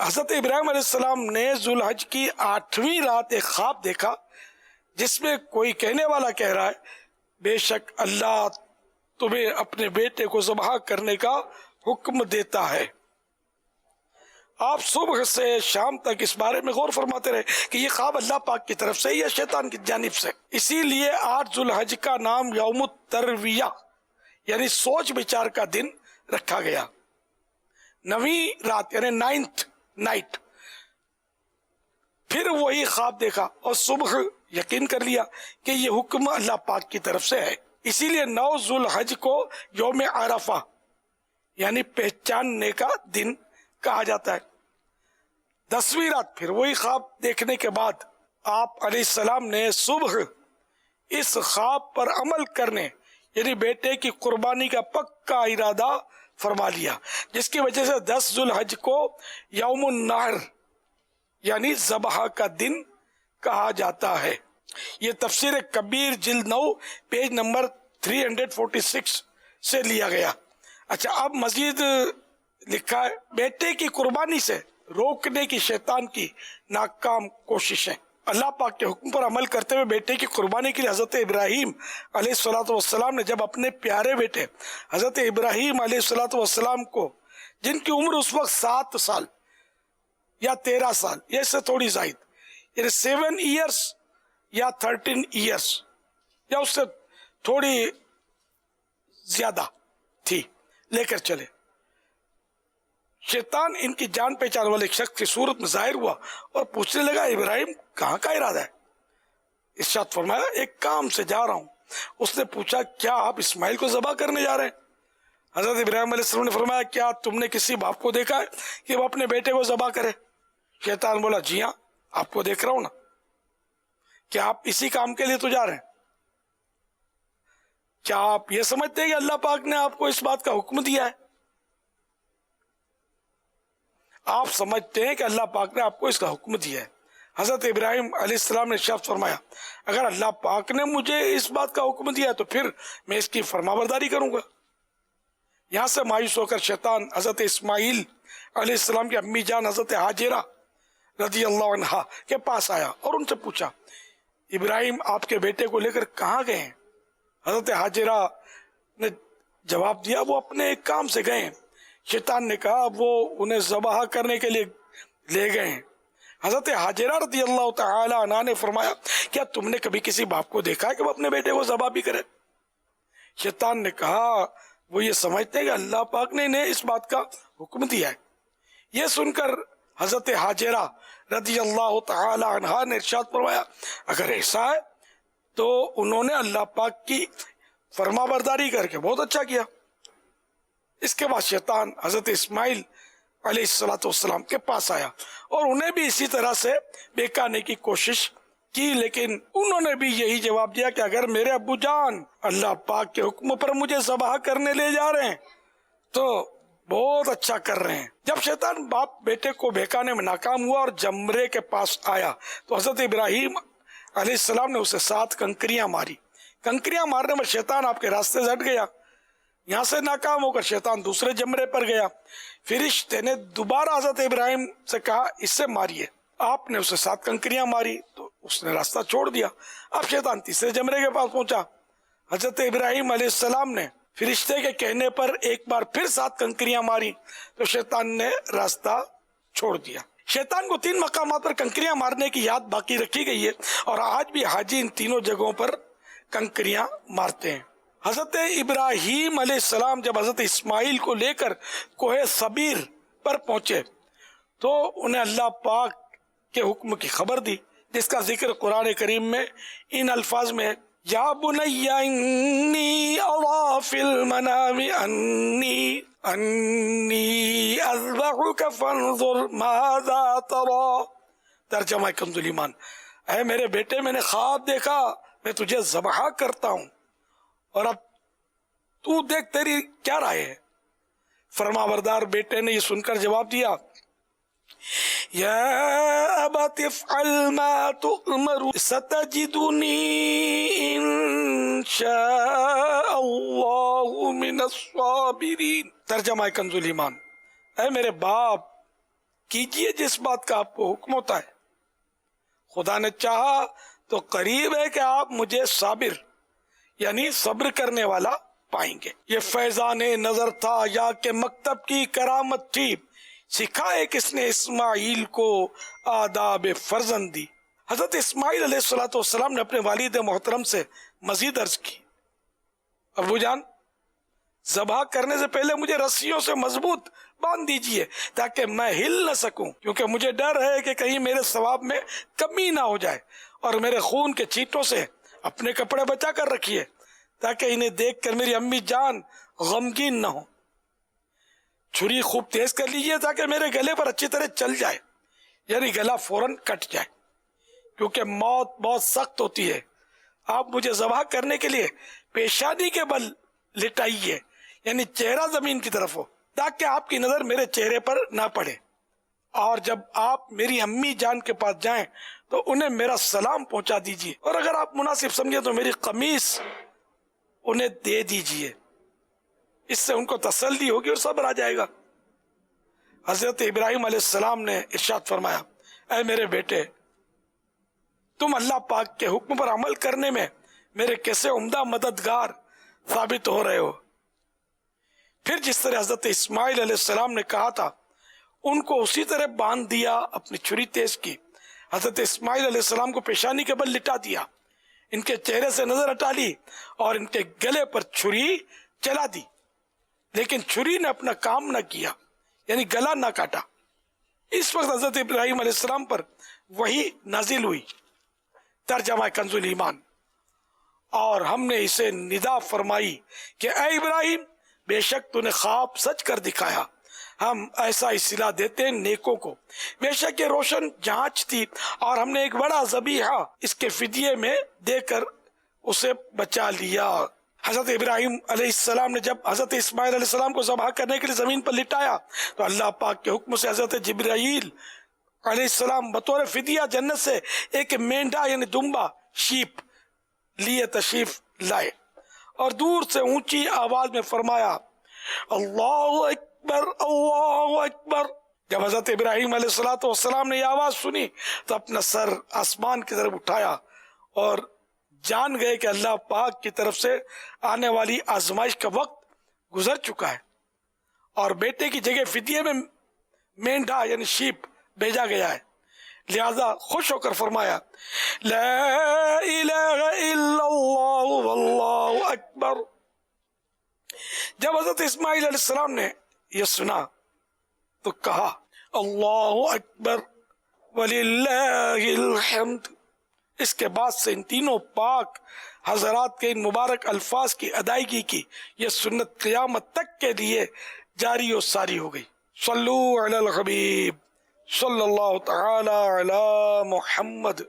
حضرت ابراہیم علیہ السلام نے ذوالحج کی 8ویں رات ایک خواب دیکھا جس میں کوئی کہنے والا کہہ رہا ہے بے شک اللہ تمہیں اپنے بیٹے کو ذبح کرنے کا حکم دیتا ہے۔ آپ صبح سے شام تک اس بارے میں غور فرماتے رہے کہ یہ خواب اللہ پاک کی طرف سے یا شیطان کی جانب سے۔ اسی لیے 8 ذوالحج کا نام یوم الترویہ یعنی سوچ بچار کا دن رکھا گیا۔ 9ویں رات یعنی 9th نائٹ پھر وہی خواب دیکھا اور صبح یقین کر لیا کہ یہ حکم اللہ پاک کی طرف سے ہے۔ اسی لیے 9 ذوالحج کو یوم عرفہ یعنی پہچاننے کا دن کہا جاتا ہے۔ 10ویں رات پھر وہی خواب دیکھنے کے بعد آپ علیہ السلام نے صبح اس خواب پر عمل کرنے یعنی بیٹے کی قربانی کا پکا ارادہ فرما لیا، جس کی وجہ سے 10 ذوالحج کو یوم النحر یعنی ذبح کا دن کہا جاتا ہے۔ یہ تفسیر کبیر جلد 9 پیج نمبر 346 سے لیا گیا۔ اچھا، اب مزید لکھا ہے بیٹے کی قربانی سے روکنے کی شیطان کی ناکام کوششیں۔ اللہ پاک کے حکم پر عمل کرتے ہوئے بیٹے کی قربانی کے لیے حضرت ابراہیم علیہ السلام نے جب اپنے پیارے بیٹے حضرت ابراہیم علیہ السلام کو، جن کی عمر اس وقت 7 سال یا 13 سال یا اس سے تھوڑی زائد یعنی 7 ایئرس یا 13 ایئرس یا اس سے تھوڑی زیادہ تھی، لے کر چلے، شیطان ان کی جان پہچان والے ایک شخص کی صورت میں ظاہر ہوا اور پوچھنے لگا ابراہیم کہاں کا ارادہ ہے؟ ارشاد فرمایا ایک کام سے جا رہا ہوں۔ اس نے پوچھا کیا آپ اسماعیل کو ذبح کرنے جا رہے ہیں؟ حضرت ابراہیم علیہ السلام نے فرمایا کیا تم نے کسی باپ کو دیکھا ہے کہ وہ اپنے بیٹے کو ذبح کرے؟ شیطان بولا جی ہاں، آپ کو دیکھ رہا ہوں نا، کیا آپ اسی کام کے لیے تو جا رہے ہیں؟ کیا آپ یہ سمجھتے ہیں کہ اللہ پاک نے آپ کو اس بات کا حکم دیا ہے؟ آپ سمجھتے ہیں کہ اللہ پاک نے آپ کو اس کا حکم دیا ہے؟ حضرت ابراہیم علیہ السلام نے ارشاد فرمایا اگر اللہ پاک نے مجھے اس بات کا حکم دیا ہے تو پھر میں اس کی فرمانبرداری کروں گا۔ یہاں سے مایوس ہو کر شیطان حضرت اسماعیل علیہ السلام کی امی جان حضرت حاجرہ رضی اللہ عنہا کے پاس آیا اور ان سے پوچھا ابراہیم آپ کے بیٹے کو لے کر کہاں گئے ہیں؟ حضرت حاجرہ نے جواب دیا وہ اپنے ایک کام سے گئے ہیں۔ شیطان نے کہا وہ انہیں ذبح کرنے کے لیے لے گئے ہیں۔ حضرت حاجرہ رضی اللہ تعالی عنہ نے فرمایا کیا تم نے کبھی کسی باپ کو دیکھا ہے کہ وہ اپنے بیٹے کو ذبح بھی کرے؟ شیطان نے کہا وہ یہ سمجھتے ہیں کہ اللہ پاک نے انہیں اس بات کا حکم دیا ہے۔ یہ سن کر حضرت حاجرہ رضی اللہ تعالی عنہ نے ارشاد فرمایا اگر ایسا ہے تو انہوں نے اللہ پاک کی فرما برداری کر کے بہت اچھا کیا۔ اس کے بعد شیطان حضرت اسماعیل علیہ السلام کے پاس آیا اور انہیں بھی اسی طرح سے بہکانے کی کوشش کی، لیکن انہوں نے بھی یہی جواب دیا کہ اگر میرے ابو جان اللہ پاک کے حکم پر مجھے ذبح کرنے لے جا رہے ہیں تو بہت اچھا کر رہے ہیں۔ جب شیطان باپ بیٹے کو بہکانے میں ناکام ہوا اور جمرے کے پاس آیا تو حضرت ابراہیم علیہ السلام نے اسے 7 کنکریاں ماری۔ کنکریاں مارنے میں شیطان آپ کے راستے سے ہٹ گیا۔ یہاں سے ناکام ہو کر شیطان دوسرے جمرے پر گیا۔ فرشتے نے دوبارہ حضرت ابراہیم سے کہا اس سے ماریے۔ آپ نے اسے 7 کنکریاں ماری تو اس نے راستہ چھوڑ دیا۔ اب شیطان تیسرے جمرے کے پاس پہنچا۔ حضرت ابراہیم علیہ السلام نے فرشتے کے کہنے پر ایک بار پھر 7 کنکریاں ماری تو شیطان نے راستہ چھوڑ دیا۔ شیطان کو 3 مقامات پر کنکریاں مارنے کی یاد باقی رکھی گئی ہے اور آج بھی حاجی ان تینوں جگہوں پر کنکریاں مارتے ہیں۔ حضرت ابراہیم علیہ السلام جب حضرت اسماعیل کو لے کر کوہ صبیر پر پہنچے تو انہیں اللہ پاک کے حکم کی خبر دی، جس کا ذکر قرآن کریم میں ان الفاظ میں ہے یا بنی انی ارا فی المنام انی اذبحک فانظر ماذا ترى۔ ترجمہ کنز ایمان، اے میرے بیٹے میں نے خواب دیکھا میں تجھے ذبح کرتا ہوں اور اب تو دیکھ تیری کیا رائے ہے؟ فرما بردار بیٹے نے یہ سن کر جواب دیا یا ابت افعل ما تؤمر ستجدنی انشاء اللہ من الصابرین۔ ترجمہ کنز ایمان، اے میرے باپ کیجئے جس بات کا آپ کو حکم ہوتا ہے، خدا نے چاہا تو قریب ہے کہ آپ مجھے صابر یعنی صبر کرنے والا پائیں گے۔ یہ فیضان نظر تھا یا کہ مکتب کی کرامت تھی، سکھائے کس نے اسماعیل کو آداب فرزندی۔ حضرت اسماعیل علیہ السلام نے اپنے والد محترم سے مزید عرض کی، ابو جان ذبح کرنے سے پہلے مجھے رسیوں سے مضبوط باندھ دیجئے تاکہ میں ہل نہ سکوں، کیونکہ مجھے ڈر ہے کہ کہیں میرے ثواب میں کمی نہ ہو جائے، اور میرے خون کے چیٹوں سے اپنے کپڑے بچا کر رکھیے تاکہ انہیں دیکھ کر میری امی جان غمگین نہ ہو۔ چھری خوب تیز کر لیجئے تاکہ میرے گلے پر اچھی طرح چل جائے، یعنی گلا فوراً کٹ جائے، کیونکہ موت بہت سخت ہوتی ہے۔ آپ مجھے ذبح کرنے کے لیے پیشانی کے بل لٹائیے، یعنی چہرہ زمین کی طرف ہو، تاکہ آپ کی نظر میرے چہرے پر نہ پڑے، اور جب آپ میری امی جان کے پاس جائیں تو انہیں میرا سلام پہنچا دیجیے، اور اگر آپ مناسب سمجھیں تو میری قمیص انہیں دے دیجیے، اس سے ان کو تسلی ہوگی اور صبر آ جائے گا۔ حضرت ابراہیم علیہ السلام نے ارشاد فرمایا، اے میرے بیٹے، تم اللہ پاک کے حکم پر عمل کرنے میں میرے کیسے عمدہ مددگار ثابت ہو رہے ہو۔ پھر جس طرح حضرت اسماعیل علیہ السلام نے کہا تھا ان کو اسی طرح باندھ دیا، اپنی چھری تیز کی، حضرت اسماعیل علیہ السلام کو پیشانی کے بل لٹا دیا، ان کے چہرے سے نظر ہٹا لی اور ان کے گلے پر چھری چلا دی، لیکن چھری نے اپنا کام نہ کیا، یعنی گلا نہ کاٹا۔ اس وقت حضرت ابراہیم علیہ السلام پر وحی نازل ہوئی، ترجمہ کنز الایمان، اور ہم نے اسے ندا فرمائی کہ اے ابراہیم، بے شک تو نے خواب سچ کر دکھایا، ہم ایسا ہی صلہ دیتے ہیں نیکوں کو، بے شک یہ روشن جانچ تھی، اور ہم نے ایک بڑا ذبیحہ اس کے فدیے میں دے کر اسے بچا لیا۔ حضرت ابراہیم علیہ السلام نے جب حضرت اسماعیل علیہ السلام کو ذبح کرنے کے لیے زمین پر لٹایا تو اللہ پاک کے حکم سے حضرت جبرائیل علیہ السلام بطور فدیہ جنت سے ایک مینڈا یعنی دمبا شیپ لیے تشریف لائے، اور دور سے اونچی آواز میں فرمایا، اللہ اکبر اللہ اکبر۔ جب حضرت ابراہیم علیہ السلام نے یہ آواز سنی تو اپنا سر آسمان کی طرف اٹھایا اور جان گئے کہ اللہ پاک کی طرف سے آنے والی آزمائش کا وقت گزر چکا ہے، اور بیٹے کی جگہ فدیے میں مینڈا یعنی شیپ بھیجا گیا ہے، لہذا خوش ہو کر فرمایا، لا الہ الا اللہ واللہ اکبر۔ جب حضرت اسماعیل علیہ السلام نے یہ سنا تو کہا، اللہ اکبر وللہ الحمد۔ اس کے بعد سے ان تینوں پاک حضرات کے ان مبارک الفاظ کی ادائیگی کی یہ سنت قیامت تک کے لیے جاری و ساری ہو گئی۔ صلو علی الحبیب صلی اللہ تعالی علی محمد۔